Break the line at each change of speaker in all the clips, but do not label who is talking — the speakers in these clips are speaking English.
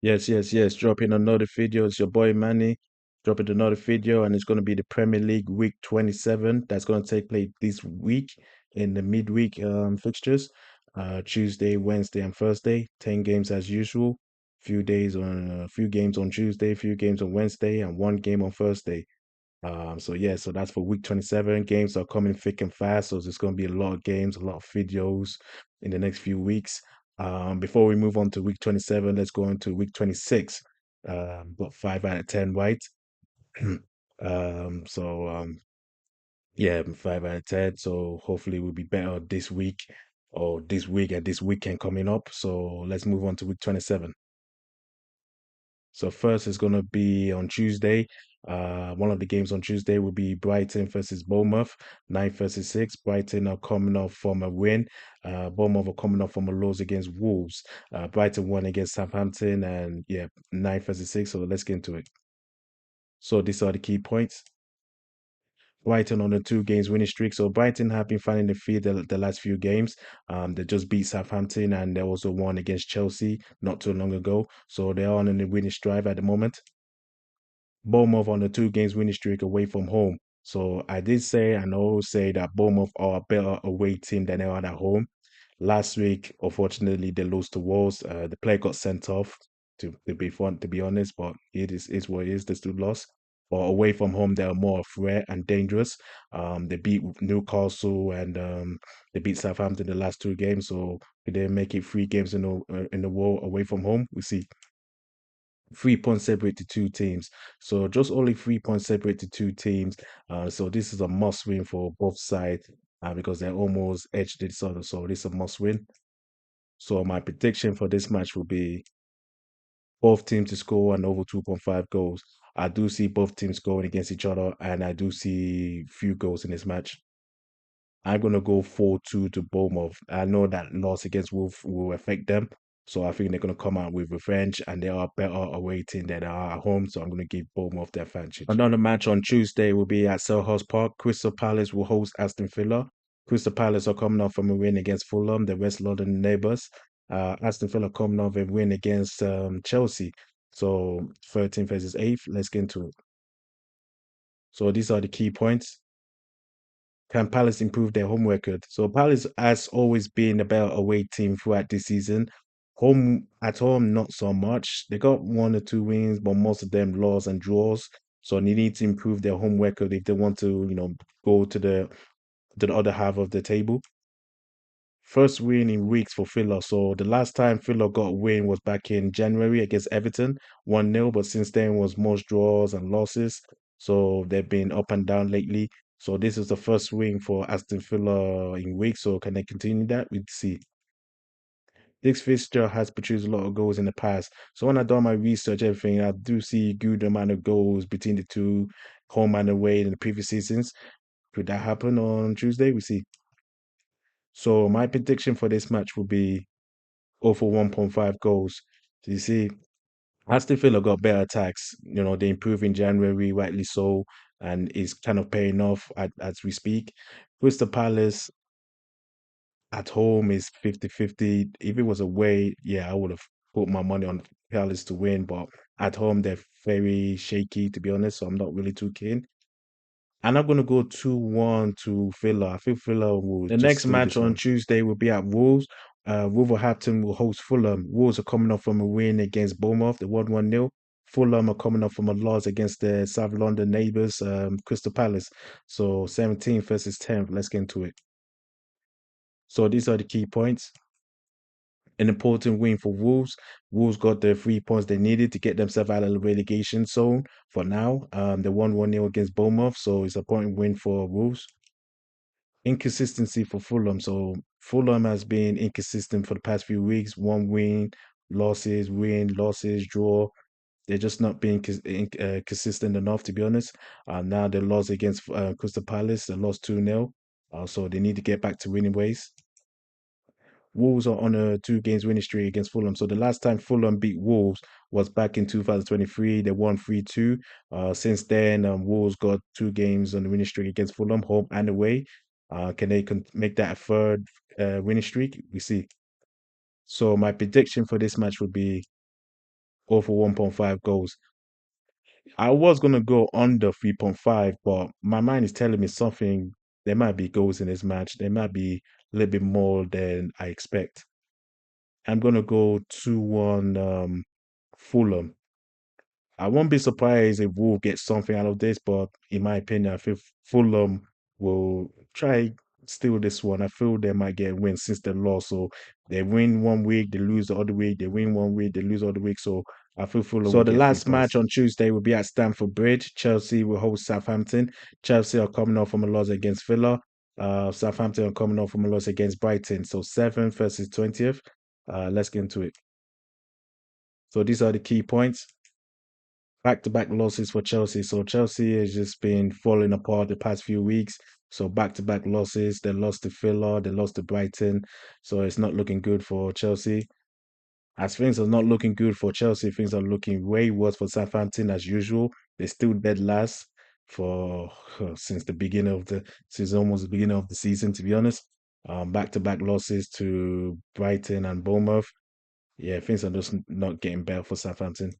Yes. Dropping another video. It's your boy Manny. Dropping another video, and it's going to be the Premier League week 27. That's going to take place this week in the midweek fixtures. Tuesday, Wednesday, and Thursday. 10 games as usual. Few games on Tuesday, few games on Wednesday, and one game on Thursday. So that's for week 27. Games are coming thick and fast, so there's going to be a lot of games, a lot of videos in the next few weeks. Before we move on to week 27, let's go into week 26. Got 5 out of 10 right. So yeah, 5 out of 10. So hopefully we'll be better this week or this week and this weekend coming up. So let's move on to week 27. So first is going to be on Tuesday. One of the games on Tuesday will be Brighton versus Bournemouth, 9 versus 6. Brighton are coming off from a win. Bournemouth are coming off from a loss against Wolves. Brighton won against Southampton, and yeah, 9 versus 6. So let's get into it. So these are the key points. Brighton on a 2 games winning streak. So Brighton have been finding the field the last few games. They just beat Southampton and they also won against Chelsea not too long ago. So they're on a winning strive at the moment. Bournemouth on a 2 games winning streak away from home. So I did say and I always say that Bournemouth are a better away team than they are at home. Last week, unfortunately, they lost to Wolves. The player got sent off to be honest, but is what it is. They still lost. But away from home, they are more threat and dangerous. They beat Newcastle and they beat Southampton the last 2 games. So they make it 3 games in a row away from home. We see 3 points separate the two teams. So just only 3 points separate the two teams. So this is a must win for both sides because they're almost edged each other. So this is a must win. So my prediction for this match will be both teams to score and over 2.5 goals. I do see both teams going against each other, and I do see few goals in this match. I'm gonna go 4-2 to Bournemouth. I know that loss against Wolf will affect them, so I think they're gonna come out with revenge, and they are better away team than they are at home. So I'm gonna give Bournemouth their advantage. Another match on Tuesday will be at Selhurst Park. Crystal Palace will host Aston Villa. Crystal Palace are coming off from a win against Fulham, the West London neighbours. Aston Villa coming off a win against Chelsea. So 13th versus 8th. Let's get into it. So these are the key points. Can Palace improve their home record? So Palace has always been a better away team throughout this season. Home at home, not so much. They got 1 or 2 wins, but most of them losses and draws. So they need to improve their home record if they want to, go to the other half of the table. First win in weeks for Villa. So the last time Villa got a win was back in January against Everton, 1-0. But since then was most draws and losses. So they've been up and down lately. So this is the first win for Aston Villa in weeks. So can they continue that? We'd see. This fixture has produced a lot of goals in the past. So when I done my research, everything, I do see good amount of goals between the two, home and away in the previous seasons. Could that happen on Tuesday? We see. So my prediction for this match will be over 1.5 goals. So you see, Aston Villa got better attacks. They improve in January, rightly so, and it's kind of paying off as we speak. Crystal Palace at home is 50-50. If it was away, yeah, I would have put my money on Palace to win, but at home they're very shaky, to be honest, so I'm not really too keen. And I'm gonna go 2-1 to Villa. I think Villa will the next steal match this on one. Tuesday will be at Wolves. Wolverhampton will host Fulham. Wolves are coming off from a win against Bournemouth, the 1-0. Fulham are coming off from a loss against their South London neighbours, Crystal Palace. So 17th versus 10th. Let's get into it. So these are the key points. An important win for Wolves. Wolves got the 3 points they needed to get themselves out of the relegation zone for now. They won 1-0 against Bournemouth, so it's a point win for Wolves. Inconsistency for Fulham. So Fulham has been inconsistent for the past few weeks. One win, losses, draw. They're just not being consistent enough, to be honest. Now they lost against Crystal Palace. They lost 2-0. So they need to get back to winning ways. Wolves are on a 2 games winning streak against Fulham. So the last time Fulham beat Wolves was back in 2023. They won 3-2. Since then, Wolves got 2 games on the winning streak against Fulham, home and away. Can they make that a third winning streak? We see. So my prediction for this match would be over 1.5 goals. I was gonna go under 3.5, but my mind is telling me something. There might be goals in this match. There might be a little bit more than I expect. I'm gonna go 2-1 Fulham. I won't be surprised if Wolves get something out of this, but in my opinion, I feel Fulham will try steal this one. I feel they might get a win since they lost. So they win one week, they lose the other week. They win one week, they lose the other week. So I feel Fulham will
So the
get three
last
points.
match on Tuesday will be at Stamford Bridge. Chelsea will host Southampton. Chelsea are coming off from a loss against Villa. Southampton are coming off from a loss against Brighton. So 7th versus 20th. Let's get into it. So these are the key points. Back-to-back losses for Chelsea. So Chelsea has just been falling apart the past few weeks. So back-to-back losses. They lost to Villa, they lost to Brighton. So it's not looking good for Chelsea. As things are not looking good for Chelsea, things are looking way worse for Southampton as usual. They're still dead last for since the beginning of the since almost the beginning of the season, to be honest. Back-to-back losses to Brighton and Bournemouth. Yeah, things are just not getting better for Southampton.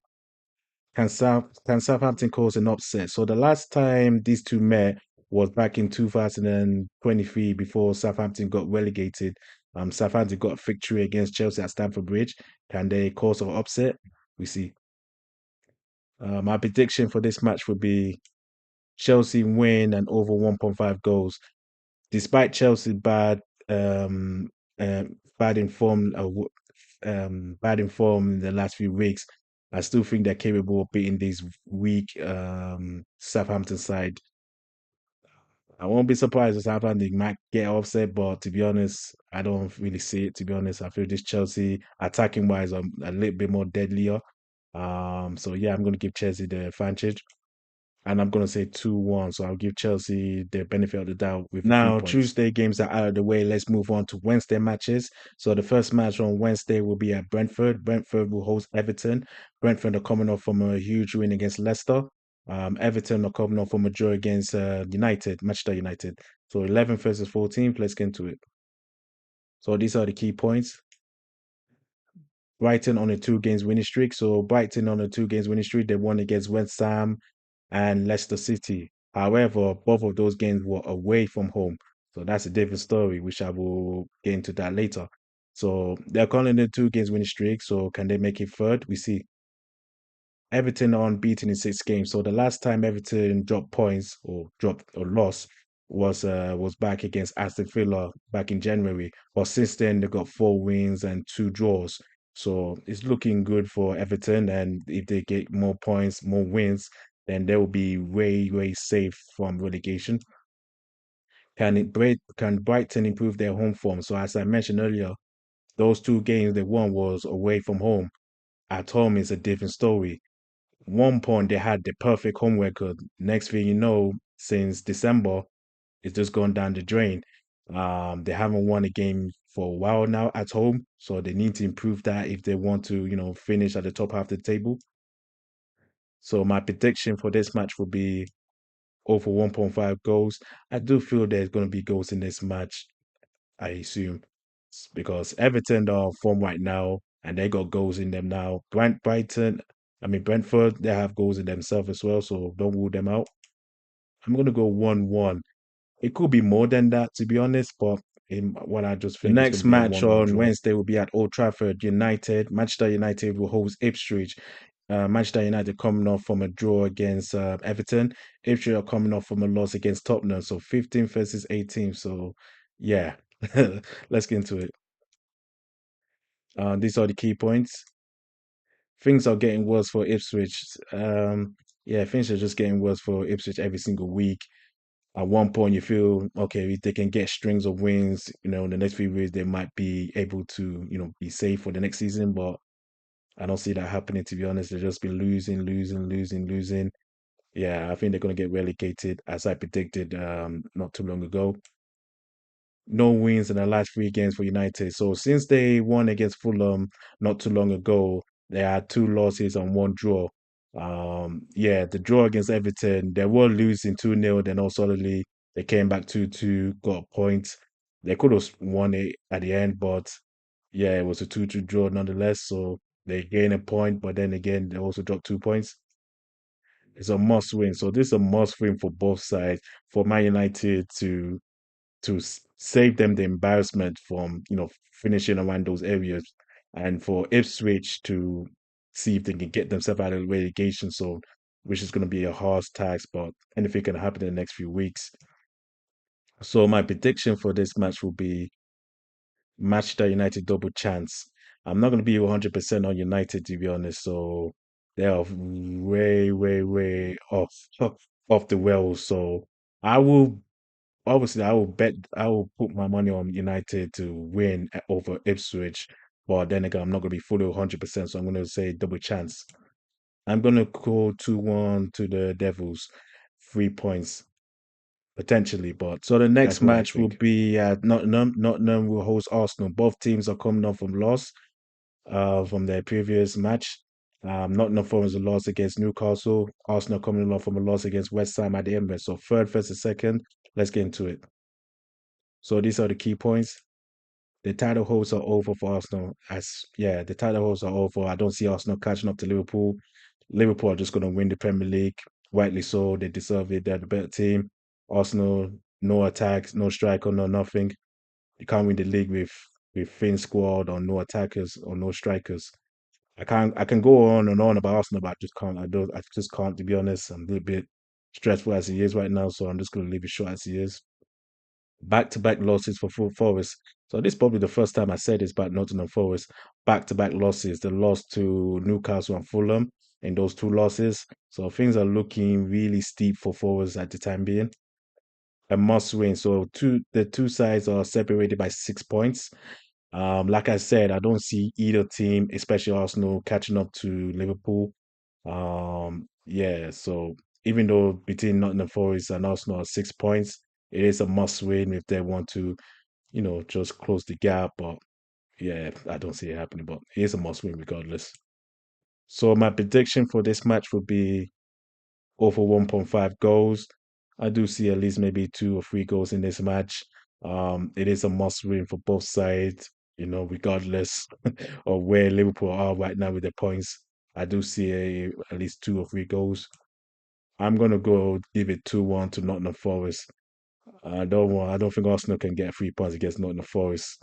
Can Southampton cause an upset? So the last time these two met was back in 2023 before Southampton got relegated. Southampton got a victory against Chelsea at Stamford Bridge. Can they cause an upset? We see. My prediction for this match would be Chelsea win and over 1.5 goals. Despite Chelsea um, bad in form, bad in form in the last few weeks, I still think they're capable of beating this weak Southampton side. I won't be surprised if Southampton might get upset, but to be honest, I don't really see it. To be honest, I feel this Chelsea attacking wise are a little bit more deadlier. So yeah, I'm going to give Chelsea the advantage. And I'm going to say 2-1. So I'll give Chelsea the benefit of the doubt with the 3
Now,
points.
Tuesday games are out of the way. Let's move on to Wednesday matches. So the first match on Wednesday will be at Brentford. Brentford will host Everton. Brentford are coming off from a huge win against Leicester. Everton are coming off from a draw against Manchester United. So 11th versus 14th. Let's get into it. So these are the key points. Brighton on a 2 games winning streak. So Brighton on a 2 games winning streak. They won against West Ham and Leicester City. However, both of those games were away from home. So that's a different story, which I will get into that later. So they're calling it 2 games winning streak. So can they make it third? We see. Everton are unbeaten in 6 games. So the last time Everton dropped points or dropped or lost was back against Aston Villa back in January. But since then they got 4 wins and 2 draws. So it's looking good for Everton. And if they get more points, more wins, then they will be way, way safe from relegation. Can Brighton improve their home form? So as I mentioned earlier, those 2 games they won was away from home. At home is a different story. One point they had the perfect home record. Next thing you know, since December, it's just gone down the drain. They haven't won a game for a while now at home, so they need to improve that if they want to, finish at the top half of the table. So my prediction for this match will be over 1.5 goals. I do feel there's going to be goals in this match. I assume because Everton are on form right now and they got goals in them now. Brentford, they have goals in themselves as well, so don't rule them out. I'm gonna go 1-1. It could be more than that, to be honest, but in what I just
The
think it's
next
gonna be a
match
1-1
on
draw.
Wednesday will be at Old Trafford. Manchester United will host Ipswich. Manchester United coming off from a draw against Everton. Ipswich are coming off from a loss against Tottenham. So 15th versus 18th. So yeah, let's get into it. These are the key points. Things are getting worse for Ipswich. Yeah, things are just getting worse for Ipswich every single week. At one point, you feel okay if they can get strings of wins. In the next few weeks they might be able to, be safe for the next season. But I don't see that happening. To be honest, they've just been losing, losing, losing, losing. Yeah, I think they're going to get relegated, as I predicted not too long ago. No wins in the last 3 games for United. So since they won against Fulham not too long ago, they had 2 losses and 1 draw. Yeah, the draw against Everton, they were losing 2-0, then all suddenly they came back 2-2, got a point. They could have won it at the end, but yeah, it was a 2-2 draw nonetheless. So they gain a point, but then again, they also drop 2 points. It's a must win. So this is a must win for both sides. For Man United to save them the embarrassment from finishing around those areas, and for Ipswich to see if they can get themselves out of the relegation zone, which is going to be a hard task, but anything can happen in the next few weeks. So my prediction for this match will be Manchester United double chance. I'm not going to be 100% on United, to be honest. So they are way, way, way off the wells. So I will obviously I will put my money on United to win over Ipswich. But then again, I'm not going to be fully 100%. So I'm going to say double chance. I'm going to call 2-1 to the Devils, 3 points potentially. But so the next
That's what I
match will
think.
be at Nottingham. Nottingham will host Arsenal. Both teams are coming off from loss from their previous match. Nottingham Forest a loss against Newcastle. Arsenal coming off from a loss against West Ham at the Emirates. So third versus second. Let's get into it. So these are the key points. The title holds are over for Arsenal. The title holds are over. I don't see Arsenal catching up to Liverpool. Liverpool are just going to win the Premier League. Rightly so. They deserve it. They're the better team. Arsenal, no attacks, no striker, no nothing. You can't win the league with thin squad or no attackers or no strikers. I can go on and on about Arsenal, but I just can't. I just can't, to be honest. I'm a little bit stressful as he is right now, so I'm just gonna leave it short as he is. Back-to-back losses for Forest. So this is probably the first time I said this about Nottingham Forest. Back-to-back losses. They lost to Newcastle and Fulham in those two losses. So things are looking really steep for Forest at the time being. A must win. So the two sides are separated by 6 points. Like I said, I don't see either team, especially Arsenal, catching up to Liverpool. Yeah, so even though between Nottingham Forest and Arsenal are 6 points, it is a must win if they want to, just close the gap. But yeah, I don't see it happening, but it is a must win regardless. So my prediction for this match would be over 1.5 goals. I do see at least maybe 2 or 3 goals in this match. It is a must win for both sides, regardless of where Liverpool are right now with their points. I do see at least 2 or 3 goals. I'm gonna go give it 2-1 to Nottingham Forest. I don't think Arsenal can get 3 points against Nottingham Forest.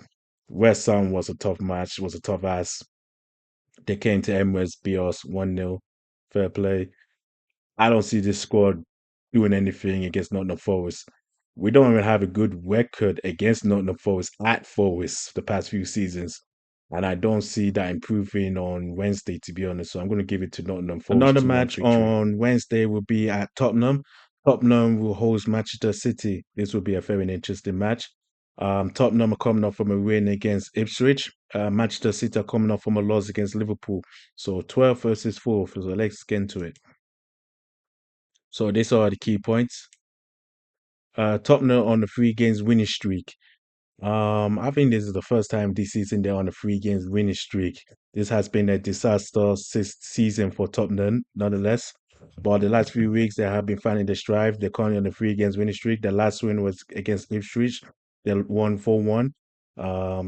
West Ham was a tough match, was a tough ass. They came to Emirates, beat us 1-0. Fair play. I don't see this squad doing anything against Nottingham Forest. We don't even have a good record against Nottingham Forest at Forest the past few seasons. And I don't see that improving on Wednesday, to be honest. So I'm going to give it to Nottingham Forest
Another
2-1
match
victory.
on Wednesday will be at Tottenham. Tottenham will host Manchester City. This will be a very interesting match. Tottenham are coming off from a win against Ipswich. Manchester City are coming off from a loss against Liverpool. So 12 versus 4. So let's get into it. So these are the key points. Tottenham on the 3 games winning streak. I think this is the first time this season they're on a 3 games winning streak. This has been a disaster season for Tottenham, nonetheless. But the last few weeks they have been finding their stride. They're currently on a 3 games winning streak. The last win was against Ipswich. They won 4-1.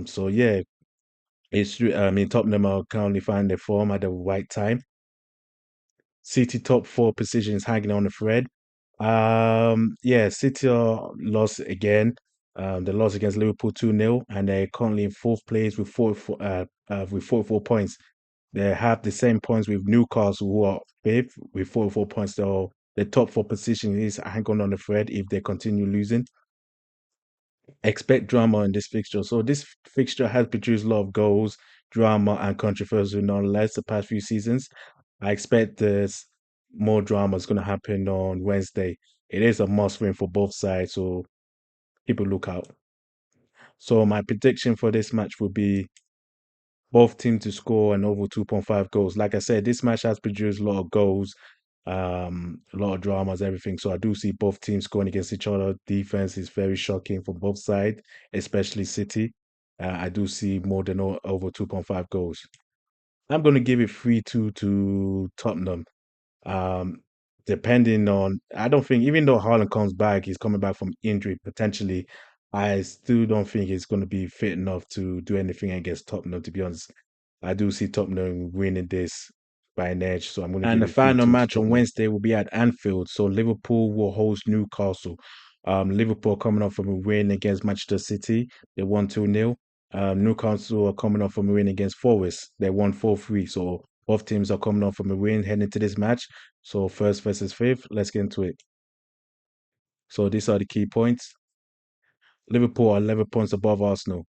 So yeah, Tottenham are currently finding their form at the right time. City top 4 position is hanging on the thread. Yeah, City are lost again. They lost against Liverpool 2-0, and they're currently in fourth place with 44 points. They have the same points with Newcastle, who are fifth with 44 points. So the top 4 position is hanging on the thread if they continue losing. Expect drama in this fixture. So this fixture has produced a lot of goals, drama, and controversy nonetheless the past few seasons. I expect there's more drama is going to happen on Wednesday. It is a must win for both sides, so people look out. So my prediction for this match will be both teams to score an over 2.5 goals. Like I said, this match has produced a lot of goals, a lot of dramas, everything. So I do see both teams scoring against each other. Defense is very shocking for both sides, especially City. I do see more than over 2.5 goals. I'm going to give it 3-2 to Tottenham. Um, Depending on, I don't think, even though Haaland comes back, he's coming back from injury potentially. I still don't think he's going to be fit enough to do anything against Tottenham, to be honest.
I do see Tottenham winning this by an edge, so I'm going to
And
give
the
it 3
final
2 to
match on
Tottenham.
Wednesday will be at Anfield. So Liverpool will host Newcastle. Liverpool coming off from a win against Manchester City. They won 2-0. Newcastle are coming off from a win against Forest. They won 4-3. So both teams are coming off from a win heading into this match. So first versus fifth. Let's get into it. So these are the key points. Liverpool are 11 points above Arsenal.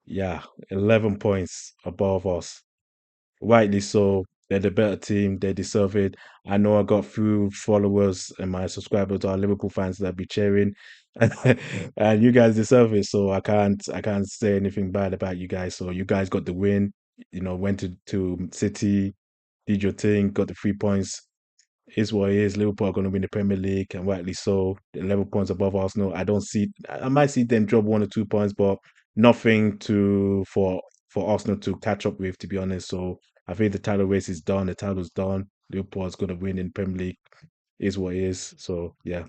Yeah, 11 points above us. Rightly so. They're the better team. They deserve it. I know I got few followers and my subscribers are Liverpool fans that be cheering, and you guys deserve it. So I can't say anything bad about you guys. So you guys got the win. Went to City, did your thing, got the 3 points. Is what it is. Liverpool are going to win the Premier League, and rightly so. 11 points above Arsenal. I don't see. I might see them drop 1 or 2 points, but nothing for Arsenal to catch up with. To be honest, so I think the title race is done. The title's done. Liverpool is going to win in Premier League. Is what it is. So yeah.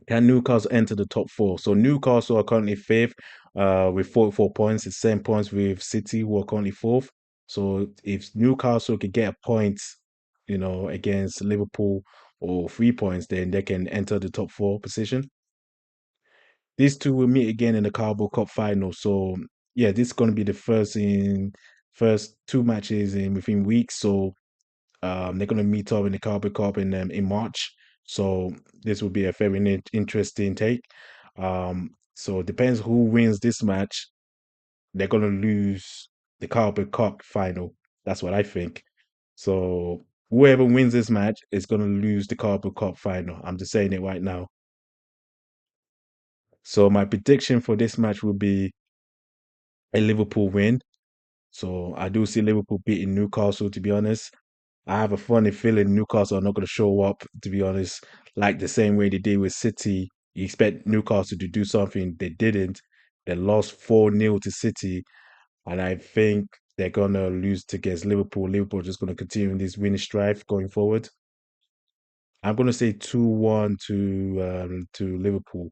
Can Newcastle enter the top four? So Newcastle are currently fifth, with 44 points. The same points with City, who are currently fourth. So if Newcastle could get a point, against Liverpool or 3 points, then they can enter the top four position. These two will meet again in the Carabao Cup final. So yeah, this is going to be the first two matches in within weeks. So they're going to meet up in the Carabao Cup in March. So this will be a very interesting take. So it depends who wins this match. They're going to lose the Carabao Cup final. That's what I think. So whoever wins this match is going to lose the Carabao Cup final. I'm just saying it right now. So my prediction for this match will be a Liverpool win. So I do see Liverpool beating Newcastle, to be honest. I have a funny feeling Newcastle are not going to show up, to be honest, like the same way they did with City. You expect Newcastle to do something. They didn't. They lost 4-0 to City. And I think they're going to lose against Liverpool. Liverpool are just going to continue in this winning strife going forward. I'm going to say 2-1 to Liverpool.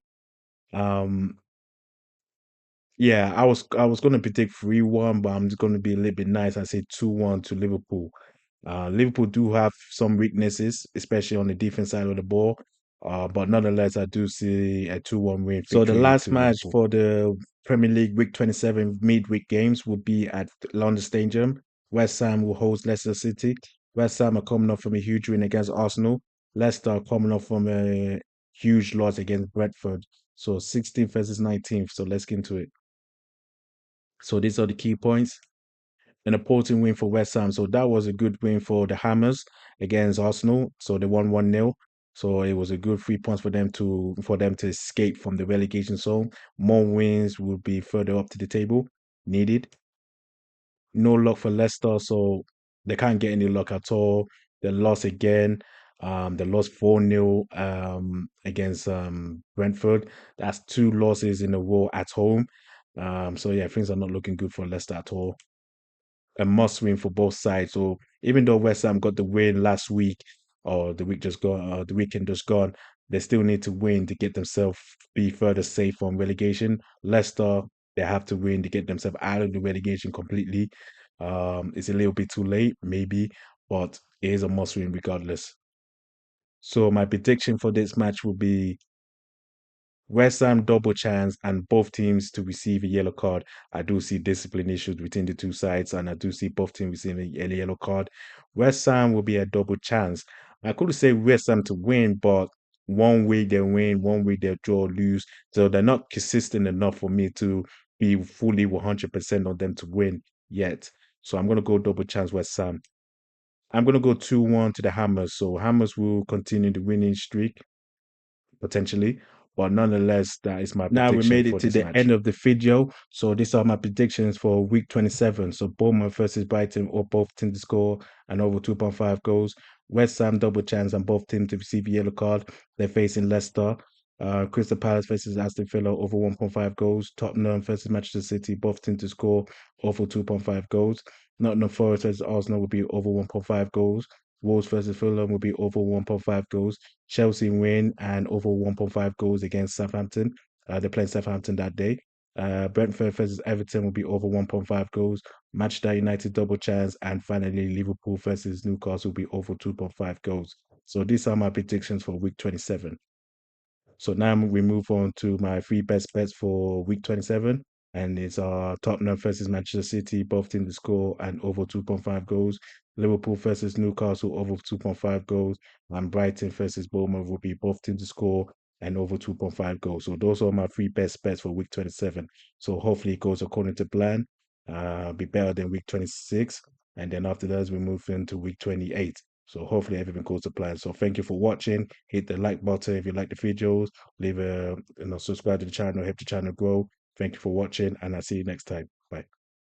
Um, yeah, I was going to predict 3-1, but I'm just going to be a little bit nice and say 2-1 to Liverpool. Liverpool do have some weaknesses, especially on the defense side of the ball. But nonetheless, I do see a 2-1 win So the victory last to match Liverpool. For the Premier League Week 27 midweek games will be at London Stadium. West Ham will host Leicester City. West Ham are coming off from a huge win against Arsenal. Leicester are coming off from a huge loss against Brentford. So 16th versus 19th. So let's get into it. So these are the key points. An important win for West Ham. So that was a good win for the Hammers against Arsenal. So they won 1-0. So it was a good 3 points for them to escape from the relegation zone. More wins will be further up to the table needed. No luck for Leicester, so they can't get any luck at all. They lost again. They lost 4-0 against Brentford. That's two losses in a row at home. So yeah, things are not looking good for Leicester at all. A must win for both sides. So even though West Ham got the win last week or the week just gone, the weekend just gone, they still need to win to get themselves be further safe from relegation. Leicester, they have to win to get themselves out of the relegation completely. It's a little bit too late, maybe, but it is a must win regardless. So my prediction for this match will be West Ham double chance and both teams to receive a yellow card. I do see discipline issues between the two sides, and I do see both teams receiving a yellow card. West Ham will be a double chance. I could say West Ham to win, but one week they win, one week they draw, lose. So they're not consistent enough for me to be fully 100% on them to win yet. So I'm going to go double chance West Ham. I'm going to go 2-1 to the Hammers. So Hammers will continue the winning streak potentially. But nonetheless, that is my Now we prediction made it for to this the match. End of the video. So these are my predictions for week 27. So Bournemouth versus Brighton, or both teams to score and over 2.5 goals. West Ham double chance and both teams to receive a yellow card. They're facing Leicester. Crystal Palace versus Aston Villa over 1.5 goals. Tottenham versus Manchester City, both teams to score over 2.5 goals. Nottingham Forest versus Arsenal will be over 1.5 goals. Wolves versus Fulham will be over 1.5 goals. Chelsea win and over 1.5 goals against Southampton. They're playing Southampton that day.
Brentford versus Everton will be over 1.5 goals. Manchester United double chance, and finally Liverpool versus Newcastle will be over 2.5 goals. So these are my predictions for week 27. So now we move on to my three best bets for week 27. And it's Tottenham versus Manchester City, both teams to score and over 2.5 goals. Liverpool versus Newcastle, over 2.5 goals. And Brighton versus Bournemouth will be both teams to score and over 2.5 goals. So those are my three best bets for week 27. So hopefully it goes according to plan. Be better than week 26. And then after that, we move into week 28. So hopefully everything goes to plan. So thank you for watching. Hit the like button if you like the videos. Leave a subscribe to the channel, help the channel grow. Thank you for watching, and I'll see you next time. Bye.